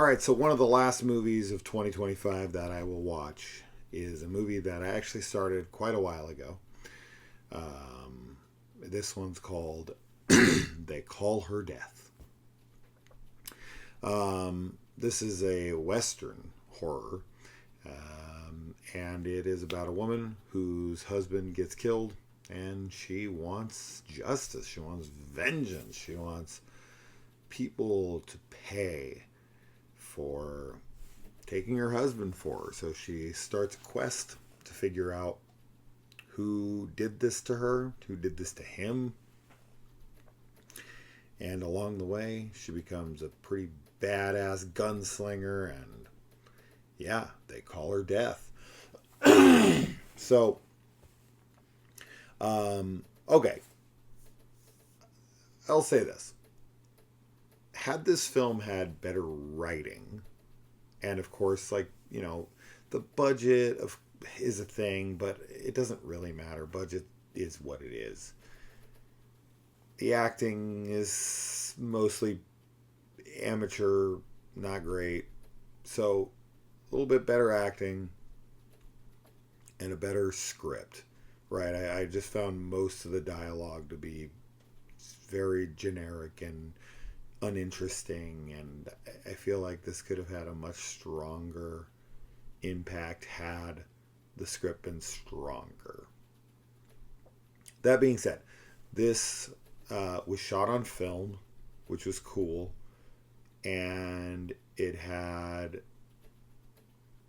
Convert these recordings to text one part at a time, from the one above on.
All right, so one of the last movies of 2025 that I will watch is a movie that I actually started quite a while ago. This one's called They Call Her Death. This is a Western horror, and it is about a woman whose husband gets killed, and she wants justice. She wants vengeance. She wants people to pay for taking her husband for her. So she starts a quest to figure out who did this to her, who did this to him. And along the way, she becomes a pretty badass gunslinger, and yeah, they call her Death. So, okay, I'll say this. Had this film had better writing, and of course, the budget is a thing, but it doesn't really matter. Budget is what it is. The acting is mostly amateur, not great. So, a little bit better acting and a better script, right? I just found most of the dialogue to be very generic and uninteresting, and I feel like this could have had a much stronger impact had the script been stronger. That being said, this was shot on film, which was cool, and it had,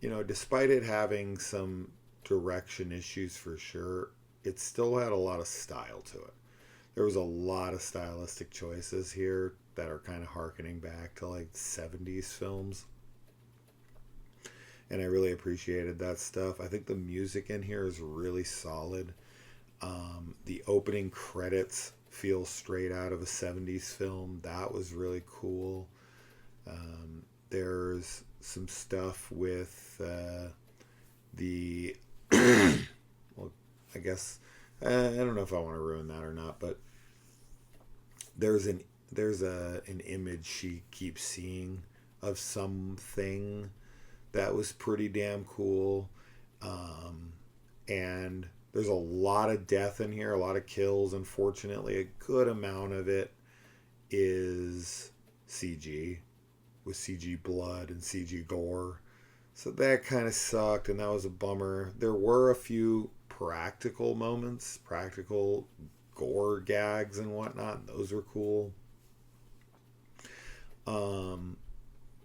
despite it having some direction issues for sure, it still had a lot of style to it. There was a lot of stylistic choices here that are kind of harkening back to like 70s films. And I really appreciated that stuff. I think the music in here is really solid. The opening credits feel straight out of a 70s film. That was really cool. There's some stuff with the well, I guess I don't know if I want to ruin that or not, but there's an image she keeps seeing of something that was pretty damn cool, and there's a lot of death in here, a lot of kills. Unfortunately, a good amount of it is CG, with CG blood and CG gore. So that kind of sucked, and that was a bummer. There were a few practical moments, practical gore gags and whatnot, and those were cool.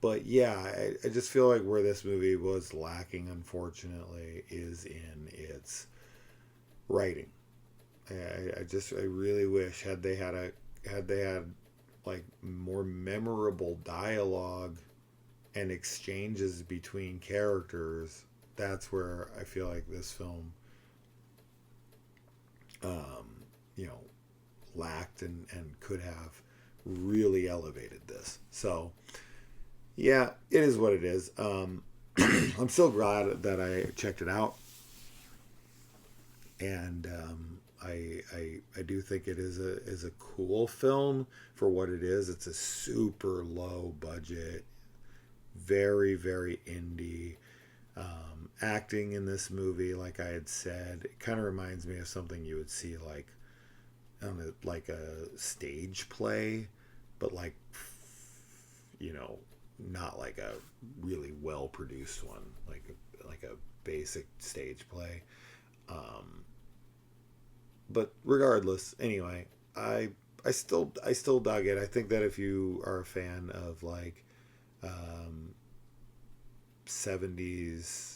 But yeah, I just feel like where this movie was lacking, unfortunately, is in its writing. I really wish had they had like more memorable dialogue and exchanges between characters. That's where I feel like this film, um, you know, lacked and could have really elevated this. So yeah, it is what it is. I'm so glad that I checked it out, and I do think it is a cool film for what it is. It's a super low budget, very very indie. Acting in this movie, like I had said, it kind of reminds me of something you would see like, I don't know, like a stage play, but like, not like a really well produced one, like a basic stage play. Um, but regardless, anyway, I still dug it. I think that if you are a fan of like um, 70s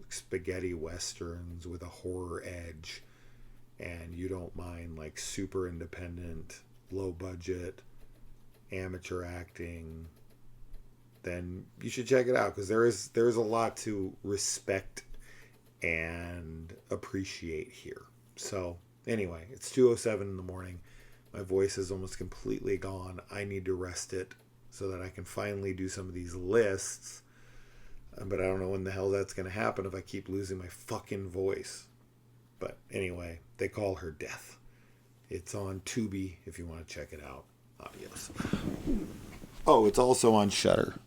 spaghetti westerns with a horror edge, and you don't mind like super independent, low budget, amateur acting, then you should check it out, because there is a lot to respect and appreciate here. So anyway, it's 2:07 in the morning. My voice is almost completely gone. I need to rest it so that I can finally do some of these lists. But I don't know when the hell that's going to happen if I keep losing my fucking voice. But anyway, they call her Death. It's on Tubi if you want to check it out. Adios. Oh, it's also on Shudder.